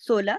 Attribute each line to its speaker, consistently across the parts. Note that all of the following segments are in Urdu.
Speaker 1: 16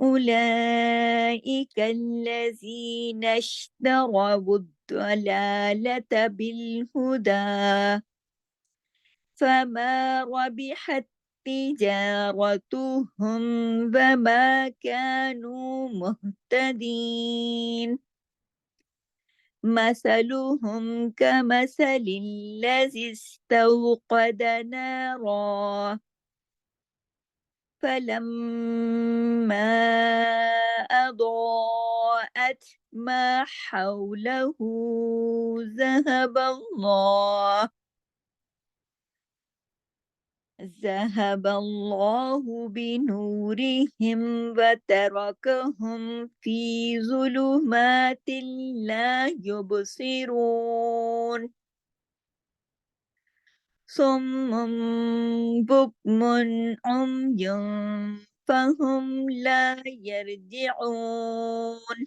Speaker 1: أولئك الذين اشتروا الضلالة بالهدى فما ربحت تجارتهم وما كانوا مهتدين. مثلهم كمثل الذي استوقد نارا فلما أضاءت ما حوله ذهب الله ذهب الله بنورهم وتركهم في ظلمات لا يبصرون. صم بكم عمي فهم لا يرجعون.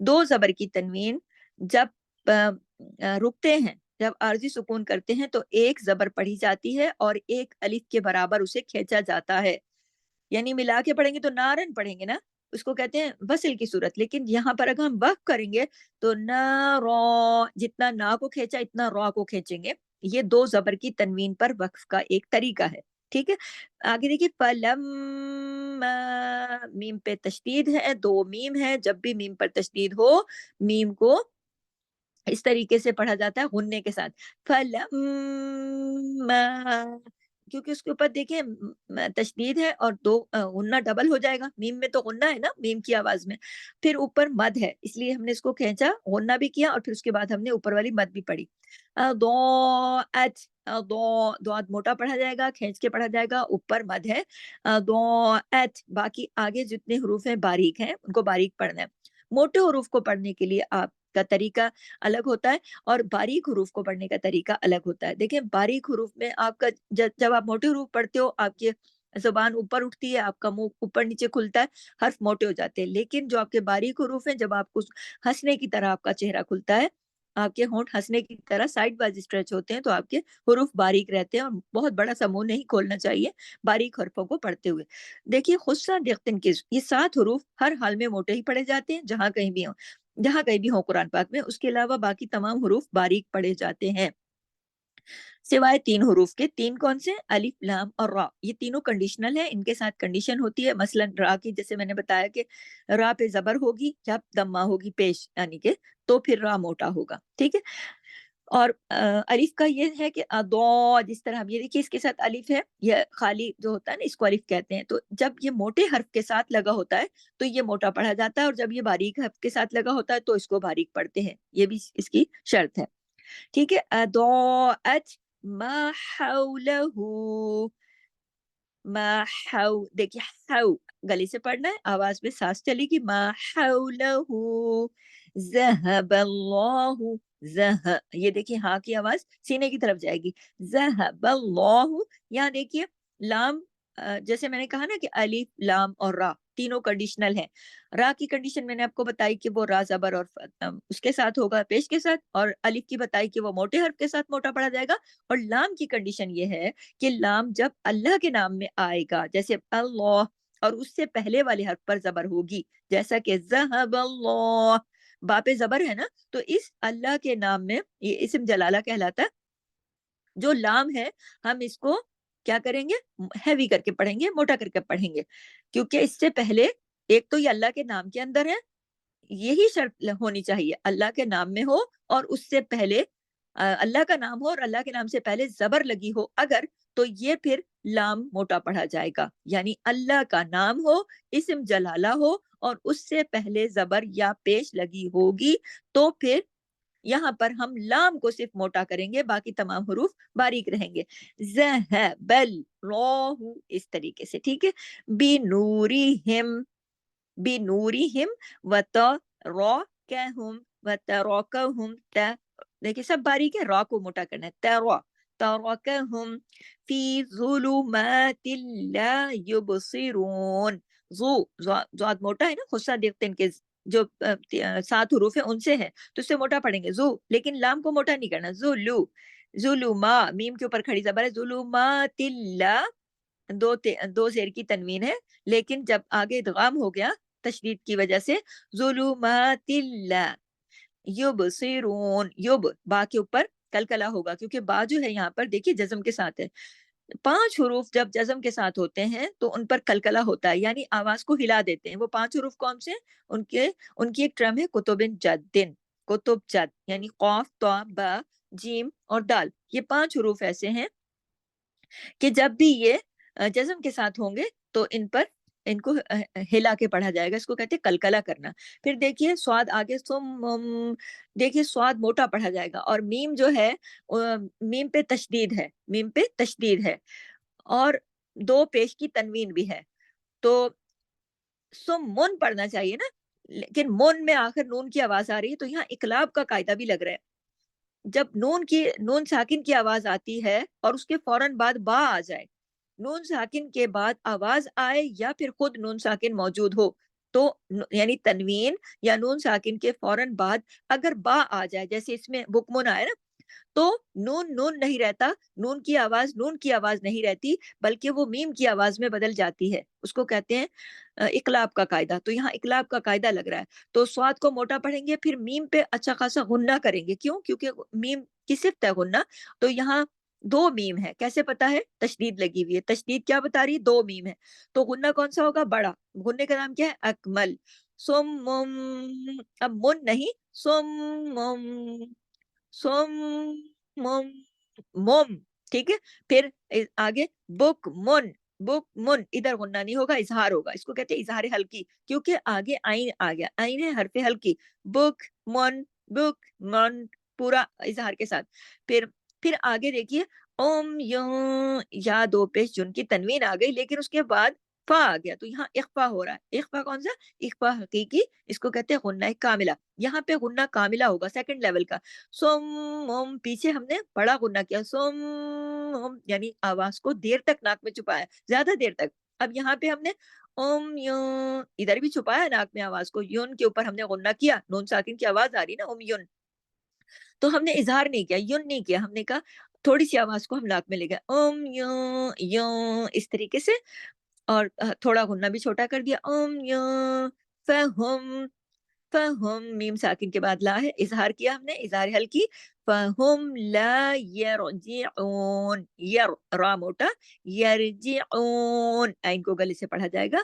Speaker 1: دو زبر کی تنوین جب رکتے ہیں، جب عارضی سکون کرتے ہیں تو ایک زبر پڑھی جاتی ہے اور ایک الف کے برابر اسے کھینچا جاتا ہے. یعنی ملا کے پڑھیں گے تو نارن پڑھیں گے نا، اس کو کہتے ہیں وصل کی صورت. لیکن یہاں پر اگر ہم وقف کریں گے تو نا رو، جتنا نا کو کھینچا اتنا رو کو کھینچیں گے. یہ دو زبر کی تنوین پر وقف کا ایک طریقہ ہے. ٹھیک ہے، آگے دیکھیے فلم، میم پہ تشدید ہے، دو میم ہے. جب بھی میم پر تشدید ہو، میم کو اس طریقے سے پڑھا جاتا ہے غننے کے ساتھ، فلما، کیونکہ اس کے اوپر دیکھیں تشدید ہے اور دو غنہ ڈبل ہو جائے گا. میم میں تو غنہ ہے نا میم کی آواز میں، پھر اوپر مد ہے، اس لیے ہم نے اس کو کھینچا، غنہ بھی کیا اور پھر اس کے بعد ہم نے اوپر والی مد بھی پڑھی. ضاعت، ضاد موٹا پڑھا جائے گا، کھینچ کے پڑھا جائے گا، اوپر مد ہے. ضاعت، باقی آگے جتنے حروف ہیں باریک ہیں ان کو باریک پڑھنا ہے. موٹے حروف کو پڑھنے کے لیے آپ کا طریقہ الگ ہوتا ہے اور باریک حروف کو پڑھنے کا طریقہ الگ ہوتا ہے. دیکھیں باریک حروف میں آپ کا جب آپ موٹے حروف پڑھتے ہو آپ کی زبان اوپر اٹھتی ہے، آپ کا منہ اوپر نیچے کھلتا ہے، حرف موٹے ہو جاتے ہیں. لیکن جو آپ کے باریک حروف ہیں، جب آپ کو ہنسنے کی طرح آپ کا چہرہ کھلتا ہے، آپ کے ہونٹ ہنسنے کی طرح سائڈ وائز اسٹریچ ہوتے ہیں، تو آپ کے حروف باریک رہتے ہیں اور بہت بڑا سا منہ نہیں کھولنا چاہیے باریک حرفوں کو پڑھتے ہوئے. دیکھیے خصہ دیختن کے یہ 7 حروف ہر حال میں موٹے ہی پڑھے جاتے ہیں، جہاں کہیں بھی ہوں قرآن پاک میں. اس کے علاوہ باقی تمام حروف باریک پڑھے جاتے ہیں سوائے 3 حروف کے. 3 کون سے؟ الف، لام اور را. یہ تینوں کنڈیشنل ہیں، ان کے ساتھ کنڈیشن ہوتی ہے. مثلا را کی جیسے میں نے بتایا کہ را پہ زبر ہوگی یا دمہ ہوگی پیش، یعنی کہ تو پھر را موٹا ہوگا. ٹھیک ہے، اور الف کا یہ ہے کہ جس طرح یہ دیکھیے اس کے ساتھ الف ہے، یہ خالی جو ہوتا ہے نا اس کو الف کہتے ہیں. تو جب یہ موٹے حرف کے ساتھ لگا ہوتا ہے تو یہ موٹا پڑھا جاتا ہے، اور جب یہ باریک حرف کے ساتھ لگا ہوتا ہے تو اس کو باریک پڑھتے ہیں. یہ بھی اس کی شرط ہے. ٹھیک ہے، اضاءت ما حولہ، ما حو، دیکھیے حو گلے سے پڑھنا ہے، آواز میں سانس چلے گی. ما حولہ ذہب اللہ، یہ دیکھیے ہاں کی آواز سینے کی طرف جائے گی. ذہب اللہ، یہاں دیکھیے لام، جیسے میں نے کہا نا کہ الف، لام اور را تینوں کنڈیشنل ہیں. را کی کنڈیشن میں نے آپ کو بتائی کہ وہ را زبر اور اس کے ساتھ ہوگا پیش کے ساتھ، اور الف کی بتائی کہ وہ موٹے حرف کے ساتھ موٹا پڑھا جائے گا. اور لام کی کنڈیشن یہ ہے کہ لام جب اللہ کے نام میں آئے گا، جیسے اللہ، اور اس سے پہلے والے حرف پر زبر ہوگی، جیسا کہ ذہب اللہ، با پہ زبر ہے نا، تو اس اللہ کے نام میں یہ اسم جلالہ کہلاتا ہے. جو لام ہے ہم اس کو کیا کریں گے؟ ہیوی کر کے پڑھیں گے، موٹا کر کے پڑھیں گے، کیونکہ اس سے پہلے ایک تو یہ اللہ کے نام کے اندر ہے، یہی شرط ہونی چاہیے اللہ کے نام میں ہو اور اس سے پہلے اللہ کا نام ہو اور اللہ کے نام سے پہلے زبر لگی ہو. اگر تو یہ پھر لام موٹا پڑھا جائے گا. یعنی اللہ کا نام ہو، اسم جلالہ ہو اور اس سے پہلے زبر یا پیش لگی ہوگی، تو پھر یہاں پر ہم لام کو صرف موٹا کریں گے، باقی تمام حروف باریک رہیں گے. ذہبل راہ، اس طریقے سے. ٹھیک ہے، بنورہم، بنورہم وتراکہم، وتراکہم، دیکھیں سب باریک ہے، را کو موٹا کرنا ہے. تراکہم فی ظلمات لا یبصرون. ضاد موٹا ہے نا، خصہ دیختن کے جو 7 حروف ہیں ان سے ہے، تو اس سے موٹا پڑھیں گے زو، لیکن لام کو موٹا نہیں کرنا. ظلو، ظلما، میم کے اوپر کھڑی زبر ہے. ظلمات اللہ، دو زیر کی تنوین ہے، لیکن جب آگے ادغام ہو گیا تشدید کی وجہ سے، ظلمات اللہ یبصرون، با کے اوپر کلکلا ہوگا، کیونکہ با جو ہے یہاں پر دیکھیے جزم کے ساتھ ہے. 5 حروف جب جزم کے ساتھ ہوتے ہیں تو ان پر کلکلا ہوتا ہے، یعنی آواز کو ہلا دیتے ہیں. وہ 5 حروف کون سے؟ ان کی ایک ٹرم ہے کتب جدن، کتب جد، یعنی قاف، طا، با، جیم اور دال. یہ 5 حروف ایسے ہیں کہ جب بھی یہ جزم کے ساتھ ہوں گے تو ان کو ہلا کے پڑھا جائے گا، اس کو کہتے ہیں کلکلا کرنا. پھر دیکھیے سواد آگے دیکھیے سواد موٹا پڑھا جائے گا، اور میم جو ہے میم پہ تشدید ہے، میم پہ تشدید ہے اور 2 پیش کی تنوین بھی ہے. تو من پڑھنا چاہیے نا، لیکن من میں آخر نون کی آواز آ رہی ہے، تو یہاں اقلاب کا قاعدہ بھی لگ رہا ہے. جب نون ساکن کی آواز آتی ہے اور اس کے فوراً بعد با آ جائے، نون ساکن کے بعد آواز آئے یا پھر خود نون ساکن موجود ہو، تو یعنی تنوین یا نون ساکن کے فوراً بعد اگر با آ جائے، جیسے اس میں بکمن آئے نا، تو نون نون نہیں رہتا، نون کی آواز نون کی آواز نہیں رہتی، بلکہ وہ میم کی آواز میں بدل جاتی ہے، اس کو کہتے ہیں اقلاب کا قاعدہ۔ تو یہاں اقلاب کا قاعدہ لگ رہا ہے، تو سواد کو موٹا پڑھیں گے، پھر میم پہ اچھا خاصا غنہ کریں گے، کیوں؟ کیونکہ میم کی صفت ہے غنہ۔ تو یہاں دو میم ہے، کیسے پتا ہے؟ تشدید لگی ہوئی ہے، تشدید کیا بتا رہی ہے؟ دو میم ہے، تو غنہ کون سا ہوگا؟ بڑا۔ غنہ کا نام کیا ہے؟ اکمل۔ سم مم، اب من نہیں، سم مم، سم مم، مم، ٹھیک ہے؟ پھر آگے بک من، بک من، ادھر غنہ نہیں ہوگا، اظہار ہوگا، اس کو کہتے ہیں اظہار حلقی، کیونکہ آگے آئین آ گیا، آئین ہے حرف حلقی، بک من، بک من، پورا اظہار کے ساتھ۔ پھر آگے دیکھیے اوم یا دو پیش جن کی تنوین آ گئی، لیکن اس کے بعد فا آ گیا، تو یہاں اخفا ہو رہا ہے۔ اخفا کون سا؟ اخفا حقیقی، اس کو کہتے ہیں غنہ کاملہ۔ یہاں پہ غنہ کاملہ ہوگا، سیکنڈ لیول کا۔ سم، پیچھے ہم نے بڑا غنہ کیا، سم، یعنی آواز کو دیر تک ناک میں چھپایا، زیادہ دیر تک۔ اب یہاں پہ ہم نے اوم یون، ادھر بھی چھپایا ناک میں آواز کو، یون کے اوپر ہم نے غنہ کیا، نون ساکن کی آواز آ رہی نا، اوم یون، تو ہم نے اظہار نہیں کیا، یون نہیں کیا، ہم نے کہا تھوڑی سی آواز کو ہم ناک میں لے گئے، اوم یون یون، اس طریقے سے، اور تھوڑا غنہ بھی چھوٹا کر دیا، اوم یون فہم، فہم، میم ساکن کے بعد لا ہے، اظہار کیا ہم نے، اظہار حل کی، فہم لا یرجعون، را موٹا، یرجعون، عین کو گلے سے پڑھا جائے گا،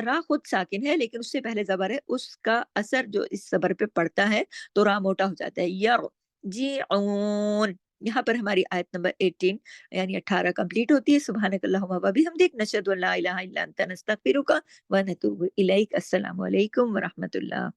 Speaker 1: را خود ساکن ہے لیکن اس سے پہلے زبر ہے، اس کا اثر جو اس زبر پہ پڑتا ہے تو را موٹا ہو جاتا ہے، یرجعون۔ یہاں پر ہماری آیت نمبر 18 یعنی 18 کمپلیٹ ہوتی ہے۔ سبحانک اللہم و بحمدک، نشہد ان لا الہ الا انت، نستغفرک و نتوب الیک۔ السلام علیکم ورحمۃ اللہ۔